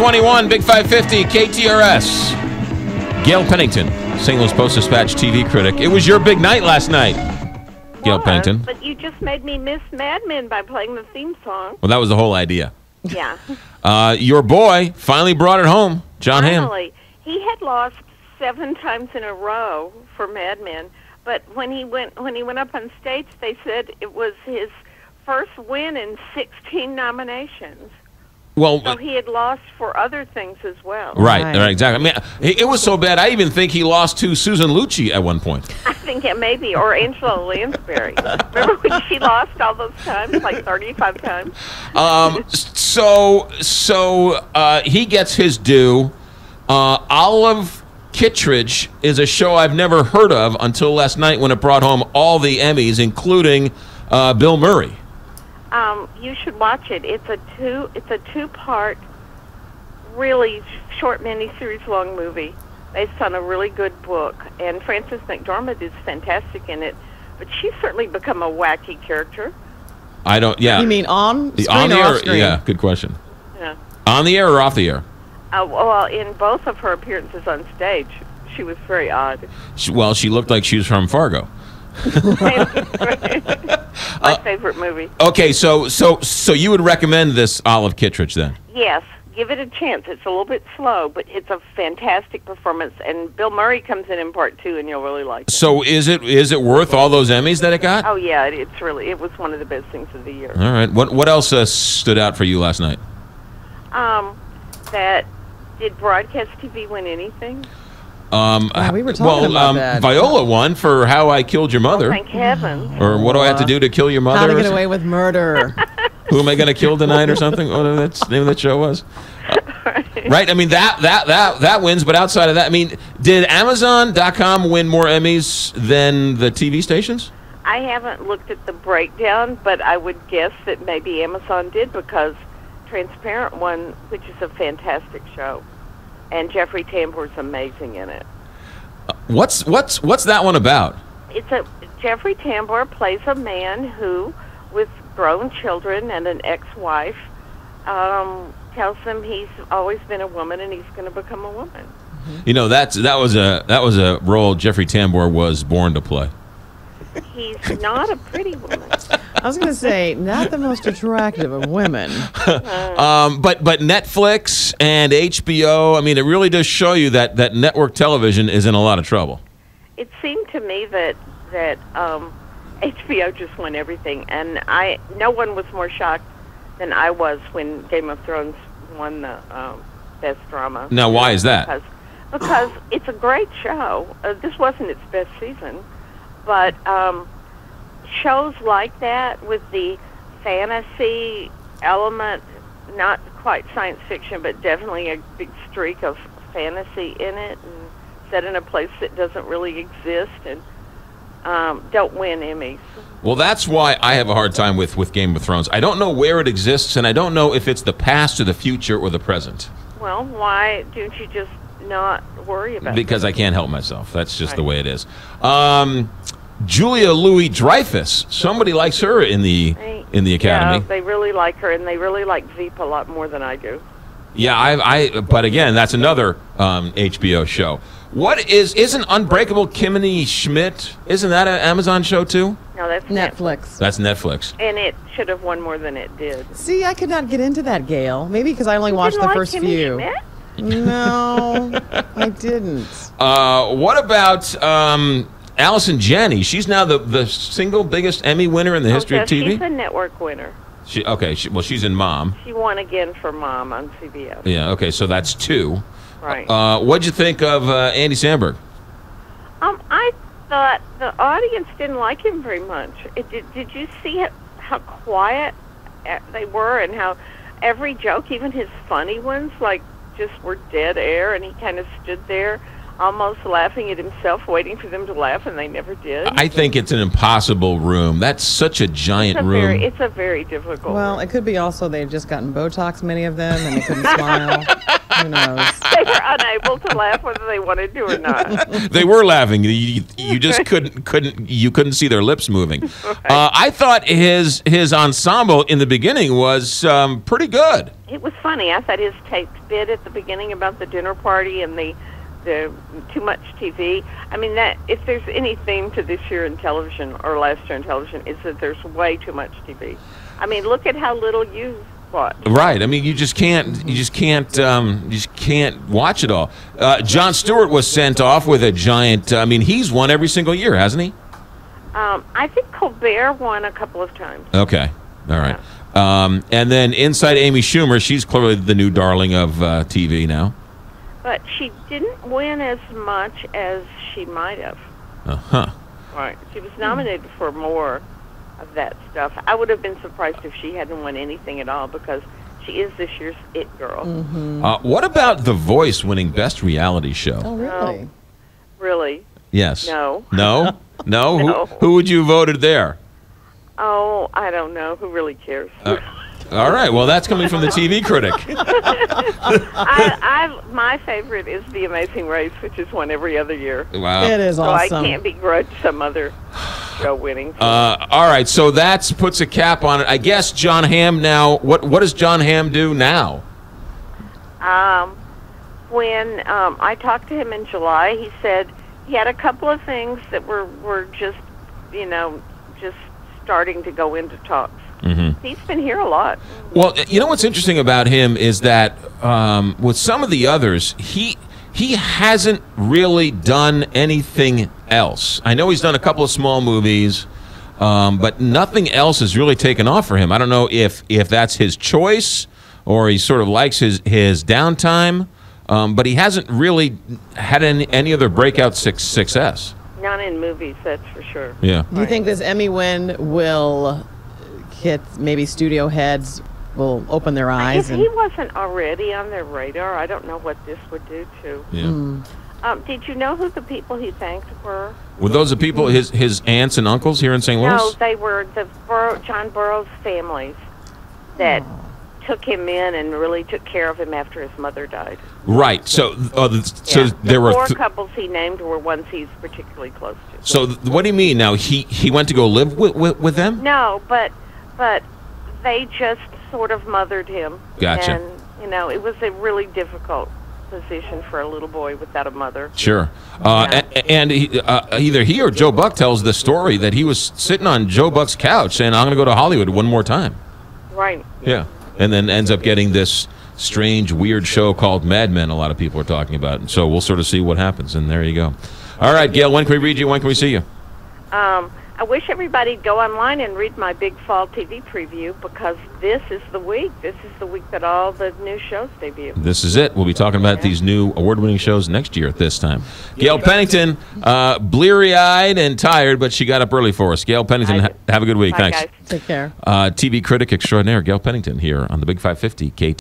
721, Big 550, KTRS. Gail Pennington, St. Louis Post-Dispatch TV critic. It was your big night last night, Gail Pennington. But you just made me miss Mad Men by playing the theme song. Well, that was the whole idea. Yeah. Your boy finally brought it home, Jon Hamm. Finally. He had lost 7 times in a row for Mad Men, but when he went up on stage, they said it was his first win in 16 nominations. Well, so he had lost for other things as well. Right, exactly. I mean, it was so bad, I even think he lost to Susan Lucci at one point. I think it maybe, or Angela Lansbury. Remember when she lost all those times, like 35 times? So he gets his due. Olive Kitteridge is a show I've never heard of until last night when it brought home all the Emmys, including Bill Murray. You should watch it. It's a two-part, really short miniseries long movie based on a really good book. And Frances McDormand is fantastic in it, but she's certainly become a wacky character. I don't. Yeah. You mean on screen on the or air? off screen? Yeah. Good question. Yeah. On the air or off the air? Well, in both of her appearances on stage, she was very odd. She looked like she was from Fargo. My favorite movie. Okay, so you would recommend this Olive Kitteridge then? Yes, give it a chance. It's a little bit slow, but it's a fantastic performance, and Bill Murray comes in part 2, and you'll really like it. So is it worth all those Emmys that it got? Oh yeah, it was one of the best things of the year. All right, what else stood out for you last night? Did broadcast TV win anything? We were talking about that. Viola won for How I Killed Your Mother. Oh, thank heaven. Or What Do I Have to Do to Kill Your Mother? How to Get Away with Murder. Who Am I Going to Kill Tonight or something? What the name of that show was? Right. I mean, that wins, but outside of that, I mean, did Amazon.com win more Emmys than the TV stations? I haven't looked at the breakdown, but I would guess that maybe Amazon did because Transparent won, which is a fantastic show. And Jeffrey Tambor's amazing in it. What's that one about? Jeffrey Tambor plays a man who, with grown children and an ex-wife, tells them he's always been a woman and he's going to become a woman. You know, that was a role Jeffrey Tambor was born to play. He's not a pretty woman. I was going to say, not the most attractive of women. But Netflix and HBO, I mean, it really does show you that network television is in a lot of trouble. It seemed to me that HBO just won everything, and no one was more shocked than I was when Game of Thrones won the best drama. Now, why is that? Because it's a great show. This wasn't its best season, but shows like that with the fantasy element, not quite science fiction, but definitely a big streak of fantasy in it, and set in a place that doesn't really exist, and don't win Emmys. Well, that's why I have a hard time with Game of Thrones. I don't know where it exists, and I don't know if it's the past or the future or the present. Well, why don't you just not worry about it? Because I can't help myself. That's just the way it is. Julia Louis-Dreyfus. Somebody likes her in the Academy. Yeah, they really like her, and they really like Veep a lot more than I do. Yeah, but again, that's another HBO show. Isn't Unbreakable Kimmy Schmidt? Isn't that an Amazon show too? No, that's Netflix. That's Netflix. And it should have won more than it did. See, I could not get into that, Gail. Maybe because I only watched the first few. Schmidt? No, I didn't. What about Allison Janney? She's now the single biggest Emmy winner in the history of TV. She's a network winner. She's in Mom. She won again for Mom on CBS. Yeah, okay, so that's 2. Right. What'd you think of Andy Samberg? I thought the audience didn't like him very much. Did you see how quiet they were, and how every joke, even his funny ones, just were dead air, and he kind of stood there almost laughing at himself, waiting for them to laugh, and they never did. I think it's an impossible room. That's such a giant room. It's a very difficult room. It could be also they've just gotten Botox, many of them, and they couldn't smile. Who knows? They were unable to laugh whether they wanted to or not. They were laughing. You just couldn't see their lips moving. I thought his ensemble in the beginning was pretty good. It was funny. I thought his taped bit at the beginning about the dinner party and the too much TV. I mean, that if there's any theme to this year in television or last year in television, is that there's way too much TV. I mean, look at how little you watch. Right. I mean, you just can't watch it all. Jon Stewart was sent off with a giant. I mean, he's won every single year, hasn't he? I think Colbert won a couple of times. Okay. All right. And then inside Amy Schumer, she's clearly the new darling of TV now. But she didn't win as much as she might have. Uh-huh. Right. She was nominated for more of that stuff. I would have been surprised if she hadn't won anything at all because she is this year's it girl. Mm-hmm. What about The Voice winning Best Reality Show? Oh, really? Really? Yes. No. No? No? No. Who would you voted there? Oh, I don't know. Who really cares? All right. Well, that's coming from the TV critic. My favorite is The Amazing Race, which is won every other year. Wow. It is So awesome. I can't begrudge some other show winning. All right. So that puts a cap on it. I guess Jon Hamm now. What does Jon Hamm do now? When I talked to him in July, he said he had a couple of things that were just, just starting to go into talks. Mm-hmm. He's been here a lot. Well, you know what's interesting about him is that with some of the others, he hasn't really done anything else. I know he's done a couple of small movies, but nothing else has really taken off for him. I don't know if that's his choice or he sort of likes his downtime, but he hasn't really had any other breakout success. Not in movies, that's for sure. Yeah. Do you think this Emmy win will hit maybe studio heads will open their eyes? If he wasn't already on their radar, I don't know what this would do to. Yeah. Did you know who the people he thanked were? Were those the people, his aunts and uncles here in St. Louis? No, they were the John Burroughs families that took him in and really took care of him after his mother died. Right. So, there were four couples he named were ones he's particularly close to. So, what do you mean now? He went to go live with them? No, but they just sort of mothered him. Gotcha. And it was a really difficult position for a little boy without a mother. Sure. And either he or Joe Buck tells the story that he was sitting on Joe Buck's couch saying, "I'm going to go to Hollywood one more time." Right. Yeah. And then ends up getting this strange, weird show called Mad Men a lot of people are talking about. And so we'll sort of see what happens. And there you go. All right, Gail, when can we read you? When can we see you? I wish everybody'd go online and read my big fall TV preview because this is the week. This is the week that all the new shows debut. This is it. We'll be talking about these new award-winning shows next year at this time. Gail Pennington, bleary-eyed and tired, but she got up early for us. Gail Pennington, have a good week. Bye, Thanks. guys. Take care. TV critic extraordinaire Gail Pennington here on the Big 550 KT.